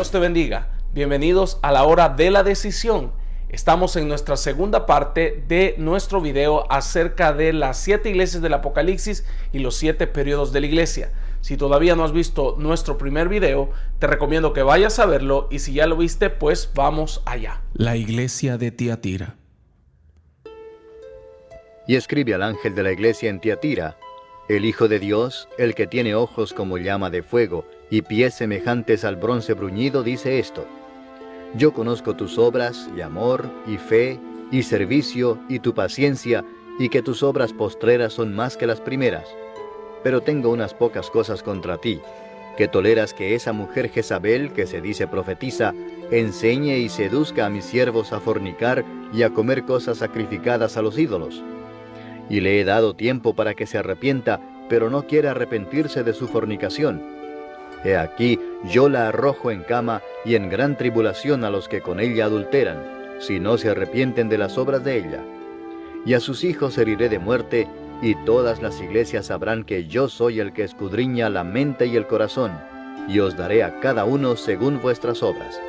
Dios te bendiga. Bienvenidos a la hora de la decisión. Estamos en nuestra segunda parte de nuestro video acerca de las 7 iglesias del Apocalipsis y los 7 periodos de la iglesia. Si todavía no has visto nuestro primer video, te recomiendo que vayas a verlo, y si ya lo viste, pues vamos allá. La iglesia de Tiatira. Y escribe al ángel de la iglesia en Tiatira: el Hijo de Dios, el que tiene ojos como llama de fuego y pies semejantes al bronce bruñido, dice esto: yo conozco tus obras, y amor, y fe, y servicio, y tu paciencia, y que tus obras postreras son más que las primeras. Pero tengo unas pocas cosas contra ti, que toleras que esa mujer Jezabel, que se dice profetiza, enseñe y seduzca a mis siervos a fornicar y a comer cosas sacrificadas a los ídolos. Y le he dado tiempo para que se arrepienta, pero no quiere arrepentirse de su fornicación. He aquí, yo la arrojo en cama y en gran tribulación a los que con ella adulteran, si no se arrepienten de las obras de ella. Y a sus hijos heriré de muerte, y todas las iglesias sabrán que yo soy el que escudriña la mente y el corazón, y os daré a cada uno según vuestras obras.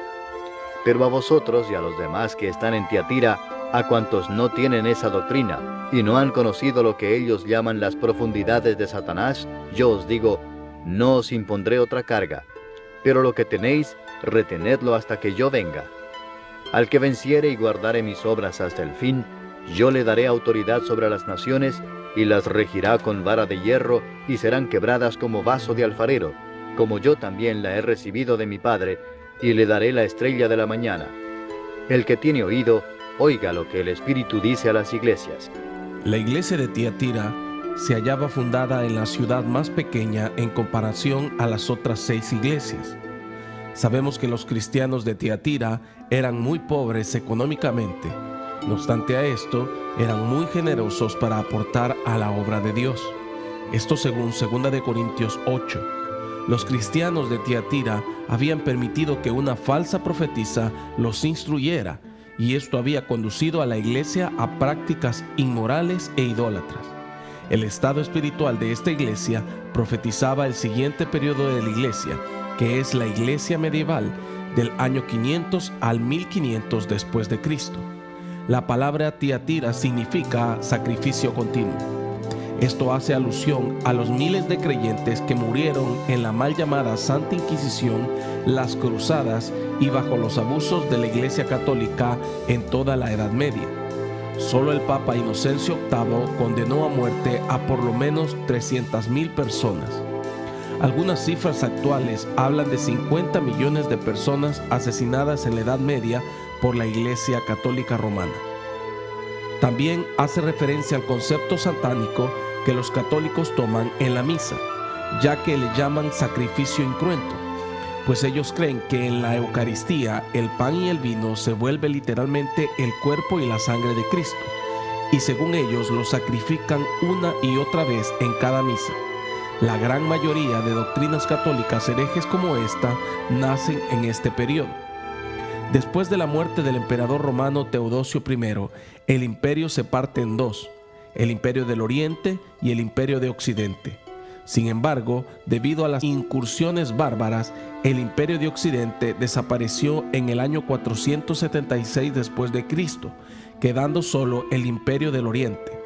Pero a vosotros y a los demás que están en Tiatira, a cuantos no tienen esa doctrina, y no han conocido lo que ellos llaman las profundidades de Satanás, yo os digo: no os impondré otra carga, pero lo que tenéis, retenedlo hasta que yo venga. Al que venciere y guardare mis obras hasta el fin, yo le daré autoridad sobre las naciones, y las regirá con vara de hierro, y serán quebradas como vaso de alfarero, como yo también la he recibido de mi Padre, y le daré la estrella de la mañana. El que tiene oído, oiga lo que el Espíritu dice a las iglesias. La iglesia de Tiatira se hallaba fundada en la ciudad más pequeña en comparación a las otras 6 iglesias. Sabemos que los cristianos de Tiatira eran muy pobres económicamente. No obstante a esto, eran muy generosos para aportar a la obra de Dios. Esto según 2 de Corintios 8. Los cristianos de Tiatira habían permitido que una falsa profetisa los instruyera, y esto había conducido a la iglesia a prácticas inmorales e idólatras. El estado espiritual de esta iglesia profetizaba el siguiente periodo de la iglesia, que es la iglesia medieval, del año 500 al 1500 después de Cristo. La palabra Tiatira significa sacrificio continuo. Esto hace alusión a los miles de creyentes que murieron en la mal llamada Santa Inquisición, las cruzadas y bajo los abusos de la Iglesia Católica en toda la Edad Media. Solo el Papa Inocencio VIII condenó a muerte a por lo menos 300,000 personas. Algunas cifras actuales hablan de 50 millones de personas asesinadas en la Edad Media por la Iglesia Católica Romana. También hace referencia al concepto satánico que los católicos toman en la misa, ya que le llaman sacrificio incruento, pues ellos creen que en la Eucaristía el pan y el vino se vuelve literalmente el cuerpo y la sangre de Cristo, y según ellos lo sacrifican una y otra vez en cada misa. La gran mayoría de doctrinas católicas herejes como esta nacen en este periodo. Después de la muerte del emperador romano Teodosio I, el imperio se parte en dos: el imperio del Oriente y el imperio de Occidente. Sin embargo, debido a las incursiones bárbaras, el imperio de Occidente desapareció en el año 476 después de Cristo, quedando solo el imperio del Oriente.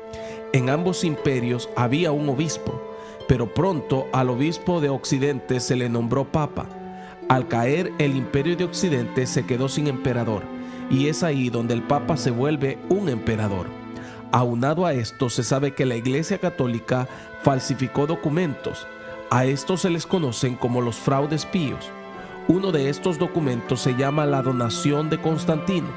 En ambos imperios había un obispo, pero pronto al obispo de Occidente se le nombró papa. Al caer el imperio de Occidente se quedó sin emperador, y es ahí donde el papa se vuelve un emperador. Aunado a esto, se sabe que la Iglesia Católica falsificó documentos. A estos se les conocen como los fraudes píos. Uno de estos documentos se llama la Donación de Constantino.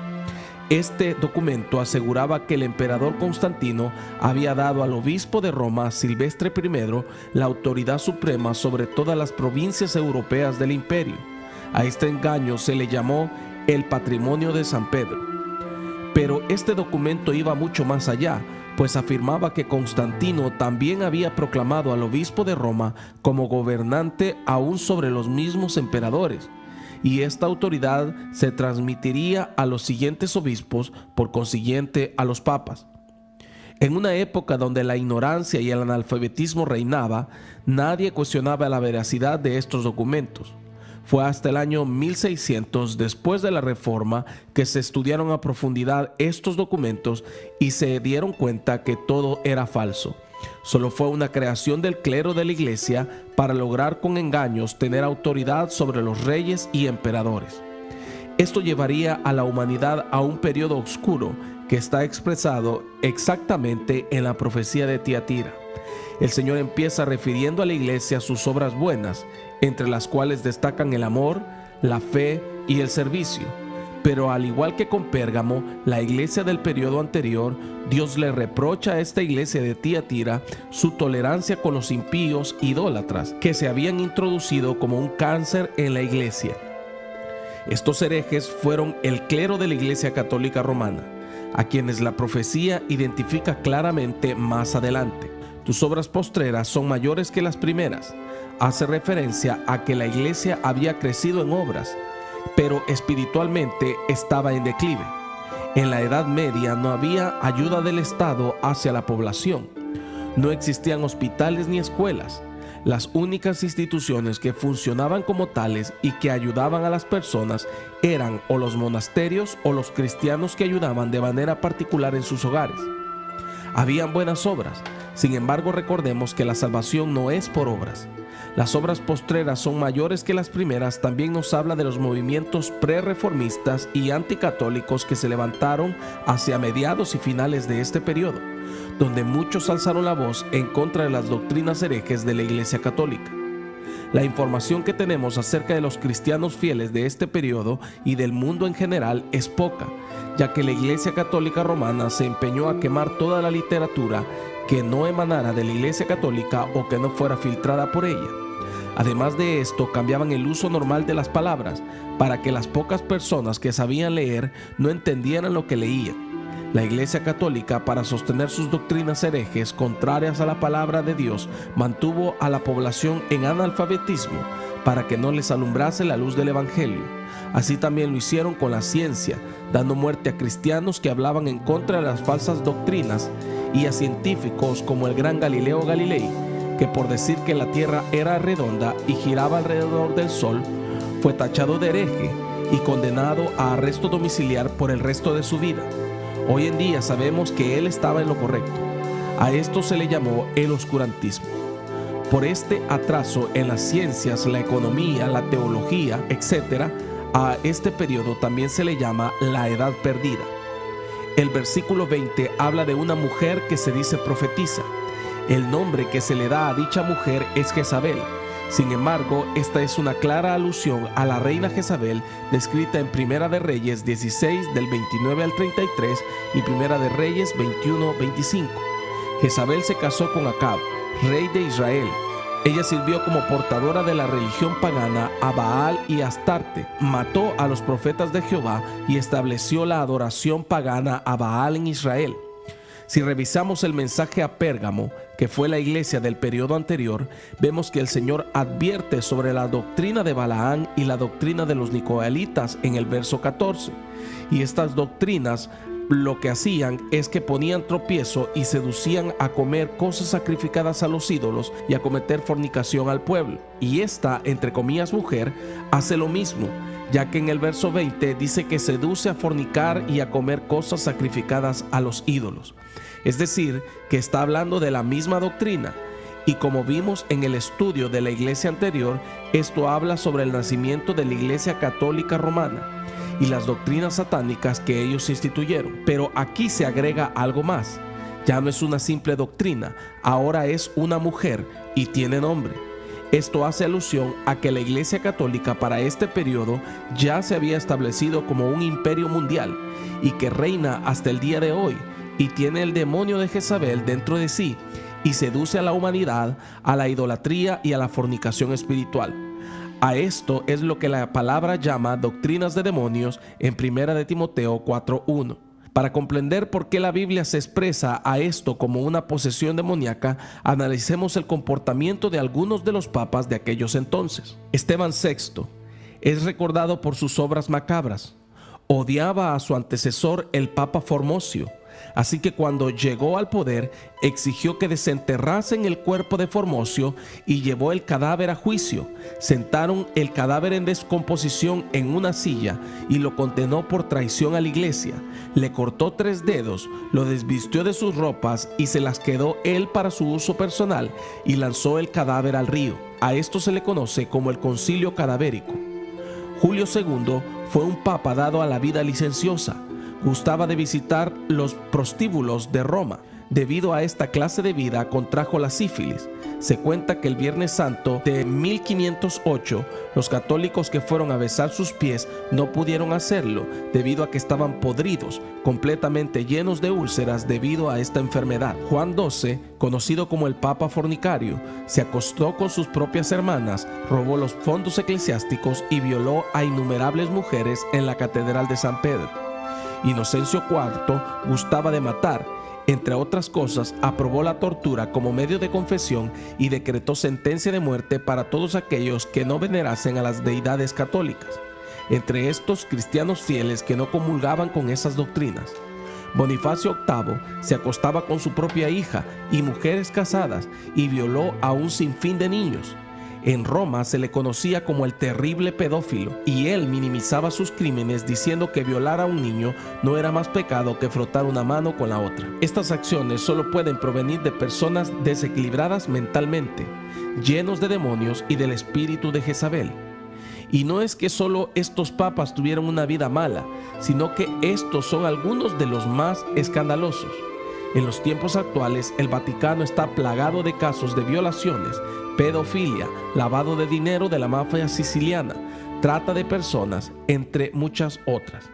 Este documento aseguraba que el emperador Constantino había dado al obispo de Roma, Silvestre I, la autoridad suprema sobre todas las provincias europeas del imperio. A este engaño se le llamó el patrimonio de San Pedro. Pero este documento iba mucho más allá, pues afirmaba que Constantino también había proclamado al obispo de Roma como gobernante aún sobre los mismos emperadores, y esta autoridad se transmitiría a los siguientes obispos, por consiguiente a los papas. En una época donde la ignorancia y el analfabetismo reinaba, nadie cuestionaba la veracidad de estos documentos. Fue hasta el año 1600, después de la Reforma, que se estudiaron a profundidad estos documentos y se dieron cuenta que todo era falso. Solo fue una creación del clero de la Iglesia para lograr con engaños tener autoridad sobre los reyes y emperadores. Esto llevaría a la humanidad a un periodo oscuro que está expresado exactamente en la profecía de Tiatira. El Señor empieza refiriendo a la Iglesia sus obras buenas, entre las cuales destacan el amor, la fe y el servicio. Pero al igual que con Pérgamo, la iglesia del periodo anterior, Dios le reprocha a esta iglesia de Tiatira su tolerancia con los impíos idólatras que se habían introducido como un cáncer en la iglesia. Estos herejes fueron el clero de la Iglesia Católica Romana, a quienes la profecía identifica claramente más adelante. Tus obras postreras son mayores que las primeras. Hace referencia a que la iglesia había crecido en obras, pero espiritualmente estaba en declive. En la Edad Media no había ayuda del Estado hacia la población. No existían hospitales ni escuelas. Las únicas instituciones que funcionaban como tales y que ayudaban a las personas eran o los monasterios o los cristianos que ayudaban de manera particular en sus hogares. Habían buenas obras, sin embargo recordemos que la salvación no es por obras. Las obras postreras son mayores que las primeras. También nos habla de los movimientos prerreformistas y anticatólicos que se levantaron hacia mediados y finales de este periodo, donde muchos alzaron la voz en contra de las doctrinas herejes de la Iglesia Católica. La información que tenemos acerca de los cristianos fieles de este periodo y del mundo en general es poca, ya que la Iglesia Católica Romana se empeñó a quemar toda la literatura que no emanara de la Iglesia Católica o que no fuera filtrada por ella. Además de esto, cambiaban el uso normal de las palabras para que las pocas personas que sabían leer no entendieran lo que leían. La Iglesia Católica, para sostener sus doctrinas herejes contrarias a la palabra de Dios, mantuvo a la población en analfabetismo para que no les alumbrase la luz del Evangelio. Así también lo hicieron con la ciencia, dando muerte a cristianos que hablaban en contra de las falsas doctrinas y a científicos como el gran Galileo Galilei, que por decir que la tierra era redonda y giraba alrededor del sol, fue tachado de hereje y condenado a arresto domiciliar por el resto de su vida. Hoy en día sabemos que él estaba en lo correcto. A esto se le llamó el oscurantismo. Por este atraso en las ciencias, la economía, la teología, etc., a este periodo también se le llama la Edad Perdida. El versículo 20 habla de una mujer que se dice profetisa. El nombre que se le da a dicha mujer es Jezabel. Sin embargo, esta es una clara alusión a la reina Jezabel descrita en Primera de Reyes 16 del 29 al 33 y Primera de Reyes 21-25. Jezabel se casó con Acab, rey de Israel. Ella sirvió como portadora de la religión pagana a Baal y Astarte, mató a los profetas de Jehová y estableció la adoración pagana a Baal en Israel. Si revisamos el mensaje a Pérgamo, que fue la iglesia del periodo anterior, vemos que el Señor advierte sobre la doctrina de Balaán y la doctrina de los nicolaítas en el verso 14. Y estas doctrinas lo que hacían es que ponían tropiezo y seducían a comer cosas sacrificadas a los ídolos y a cometer fornicación al pueblo. Y esta, entre comillas, mujer, hace lo mismo, ya que en el verso 20 dice que seduce a fornicar y a comer cosas sacrificadas a los ídolos. Es decir, que está hablando de la misma doctrina. Y como vimos en el estudio de la iglesia anterior, esto habla sobre el nacimiento de la Iglesia Católica Romana y las doctrinas satánicas que ellos instituyeron. Pero aquí se agrega algo más. Ya no es una simple doctrina, ahora es una mujer y tiene nombre. Esto hace alusión a que la Iglesia Católica para este periodo ya se había establecido como un imperio mundial y que reina hasta el día de hoy y tiene el demonio de Jezabel dentro de sí y seduce a la humanidad a la idolatría y a la fornicación espiritual. A esto es lo que la palabra llama doctrinas de demonios en 1 de Timoteo 4:1. Para comprender por qué la Biblia se expresa a esto como una posesión demoníaca, analicemos el comportamiento de algunos de los papas de aquellos entonces. Esteban VI es recordado por sus obras macabras. Odiaba a su antecesor, el Papa Formosio. Así que cuando llegó al poder, exigió que desenterrasen el cuerpo de Formocio y llevó el cadáver a juicio. Sentaron el cadáver en descomposición en una silla y lo condenó por traición a la iglesia. Le cortó 3 dedos, lo desvistió de sus ropas y se las quedó él para su uso personal y lanzó el cadáver al río. A esto se le conoce como el concilio cadavérico. Julio II fue un papa dado a la vida licenciosa. Gustaba de visitar los prostíbulos de Roma. Debido a esta clase de vida contrajo la sífilis. Se cuenta que el Viernes Santo de 1508, los católicos que fueron a besar sus pies no pudieron hacerlo debido a que estaban podridos, completamente llenos de úlceras debido a esta enfermedad. Juan XII, conocido como el Papa Fornicario, se acostó con sus propias hermanas, robó los fondos eclesiásticos y violó a innumerables mujeres en la Catedral de San Pedro. Inocencio IV gustaba de matar. Entre otras cosas, aprobó la tortura como medio de confesión y decretó sentencia de muerte para todos aquellos que no venerasen a las deidades católicas, entre estos cristianos fieles que no comulgaban con esas doctrinas. Bonifacio VIII se acostaba con su propia hija y mujeres casadas y violó a un sinfín de niños. En Roma se le conocía como el terrible pedófilo y él minimizaba sus crímenes diciendo que violar a un niño no era más pecado que frotar una mano con la otra. Estas acciones solo pueden provenir de personas desequilibradas mentalmente, llenos de demonios y del espíritu de Jezabel. Y no es que solo estos papas tuvieron una vida mala, sino que estos son algunos de los más escandalosos. En los tiempos actuales, el Vaticano está plagado de casos de violaciones, pedofilia, lavado de dinero de la mafia siciliana, trata de personas, entre muchas otras.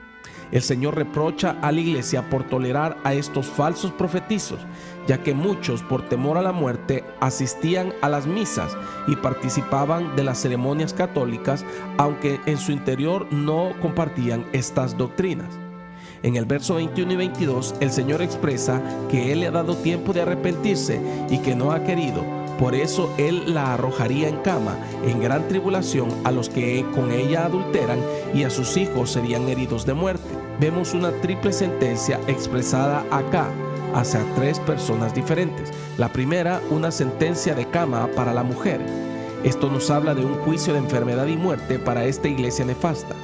El Señor reprocha a la iglesia por tolerar a estos falsos profetizos, ya que muchos, por temor a la muerte, asistían a las misas y participaban de las ceremonias católicas, aunque en su interior no compartían estas doctrinas. En el verso 21 y 22, el Señor expresa que Él le ha dado tiempo de arrepentirse y que no ha querido. Por eso Él la arrojaría en cama, en gran tribulación, a los que con ella adulteran, y a sus hijos serían heridos de muerte. Vemos una triple sentencia expresada acá hacia 3 personas diferentes. La primera, una sentencia de cama para la mujer. Esto nos habla de un juicio de enfermedad y muerte para esta iglesia nefasta.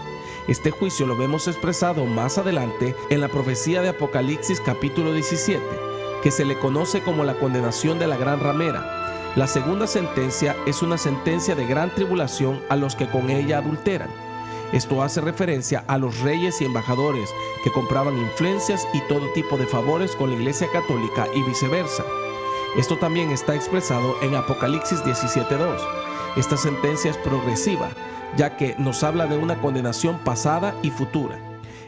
Este juicio lo vemos expresado más adelante en la profecía de Apocalipsis capítulo 17, que se le conoce como la condenación de la gran ramera. La segunda sentencia es una sentencia de gran tribulación a los que con ella adulteran. Esto hace referencia a los reyes y embajadores que compraban influencias y todo tipo de favores con la Iglesia Católica y viceversa. Esto también está expresado en Apocalipsis 17:2. Esta sentencia es progresiva, ya que nos habla de una condenación pasada y futura.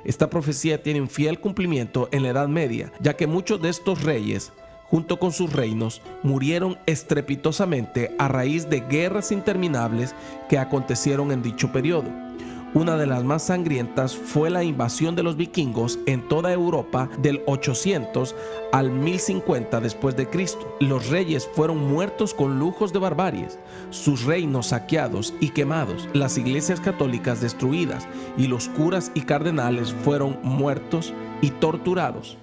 Esta profecía tiene un fiel cumplimiento en la Edad Media, ya que muchos de estos reyes, junto con sus reinos, murieron estrepitosamente a raíz de guerras interminables que acontecieron en dicho periodo. Una de las más sangrientas fue la invasión de los vikingos en toda Europa del 800 al 1050 después de Cristo. Los reyes fueron muertos con lujos de barbaries, sus reinos saqueados y quemados, las iglesias católicas destruidas y los curas y cardenales fueron muertos y torturados.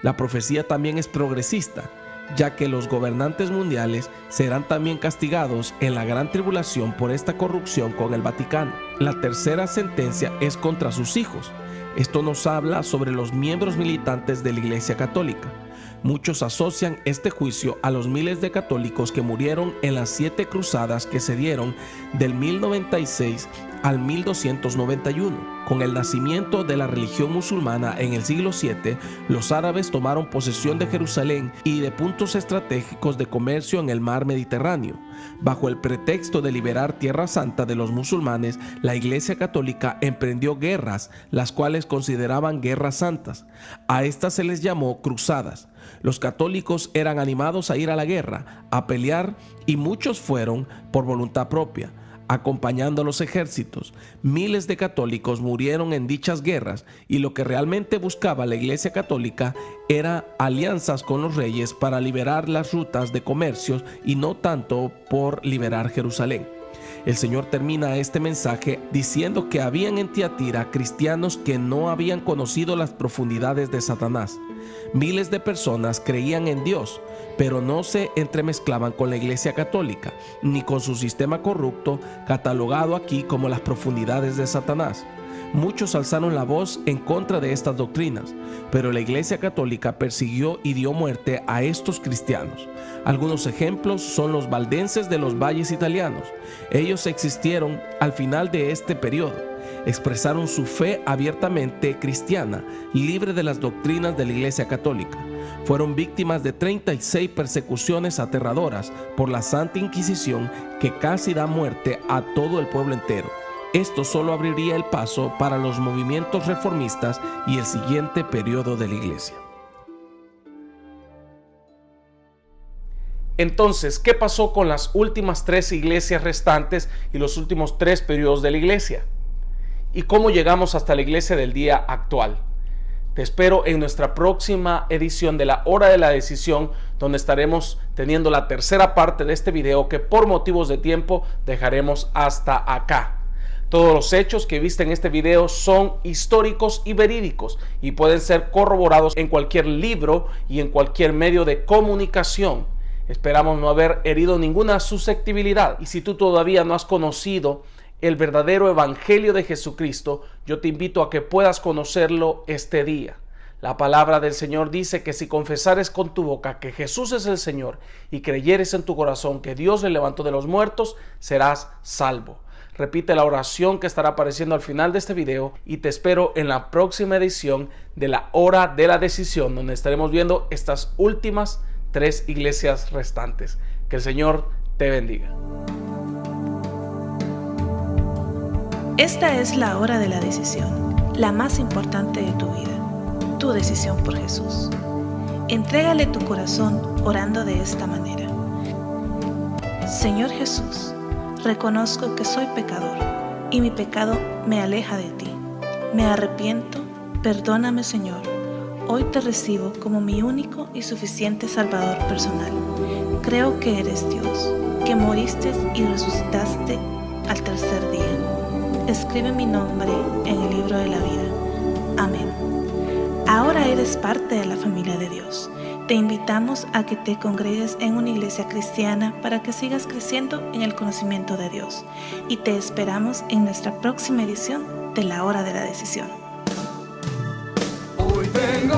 La profecía también es progresista, ya que los gobernantes mundiales serán también castigados en la gran tribulación por esta corrupción con el Vaticano. La tercera sentencia es contra sus hijos. Esto nos habla sobre los miembros militantes de la Iglesia Católica. Muchos asocian este juicio a los miles de católicos que murieron en las 7 cruzadas que se dieron del 1096 al 1291. Con el nacimiento de la religión musulmana en el siglo VII, los árabes tomaron posesión de Jerusalén y de puntos estratégicos de comercio en el mar Mediterráneo. Bajo el pretexto de liberar Tierra Santa de los musulmanes, la Iglesia Católica emprendió guerras, las cuales consideraban guerras santas. A estas se les llamó cruzadas. Los católicos eran animados a ir a la guerra, a pelear, y muchos fueron por voluntad propia, acompañando a los ejércitos. Miles de católicos murieron en dichas guerras, y lo que realmente buscaba la Iglesia Católica era alianzas con los reyes para liberar las rutas de comercios y no tanto por liberar Jerusalén. El Señor termina este mensaje diciendo que habían en Tiatira cristianos que no habían conocido las profundidades de Satanás. Miles de personas creían en Dios, pero no se entremezclaban con la Iglesia Católica, ni con su sistema corrupto, catalogado aquí como las profundidades de Satanás. Muchos alzaron la voz en contra de estas doctrinas, pero la Iglesia Católica persiguió y dio muerte a estos cristianos. Algunos ejemplos son los valdenses de los valles italianos. Ellos existieron al final de este periodo. Expresaron su fe abiertamente cristiana, libre de las doctrinas de la Iglesia Católica. Fueron víctimas de 36 persecuciones aterradoras por la Santa Inquisición, que casi da muerte a todo el pueblo entero. Esto solo abriría el paso para los movimientos reformistas y el siguiente periodo de la Iglesia. Entonces, ¿qué pasó con las últimas 3 iglesias restantes y los últimos 3 periodos de la Iglesia? ¿Y cómo llegamos hasta la Iglesia del día actual? Te espero en nuestra próxima edición de la Hora de la Decisión, donde estaremos teniendo la tercera parte de este video que por motivos de tiempo dejaremos hasta acá. Todos los hechos que viste en este video son históricos y verídicos y pueden ser corroborados en cualquier libro y en cualquier medio de comunicación. Esperamos no haber herido ninguna susceptibilidad, y si tú todavía no has conocido el verdadero evangelio de Jesucristo, yo te invito a que puedas conocerlo este día. La palabra del Señor dice que si confesares con tu boca que Jesús es el Señor y creyeres en tu corazón que Dios le levantó de los muertos, serás salvo. Repite la oración que estará apareciendo al final de este video y te espero en la próxima edición de la Hora de la Decisión, donde estaremos viendo estas últimas 3 iglesias restantes. Que el Señor te bendiga. Esta es la hora de la decisión, la más importante de tu vida, tu decisión por Jesús. Entrégale tu corazón orando de esta manera. Señor Jesús, reconozco que soy pecador y mi pecado me aleja de ti. Me arrepiento, perdóname Señor. Hoy te recibo como mi único y suficiente Salvador personal. Creo que eres Dios, que moriste y resucitaste al tercer día. Escribe mi nombre en el libro de la vida. Amén. Ahora eres parte de la familia de Dios. Te invitamos a que te congregues en una iglesia cristiana para que sigas creciendo en el conocimiento de Dios. Y te esperamos en nuestra próxima edición de la Hora de la Decisión. Hoy tengo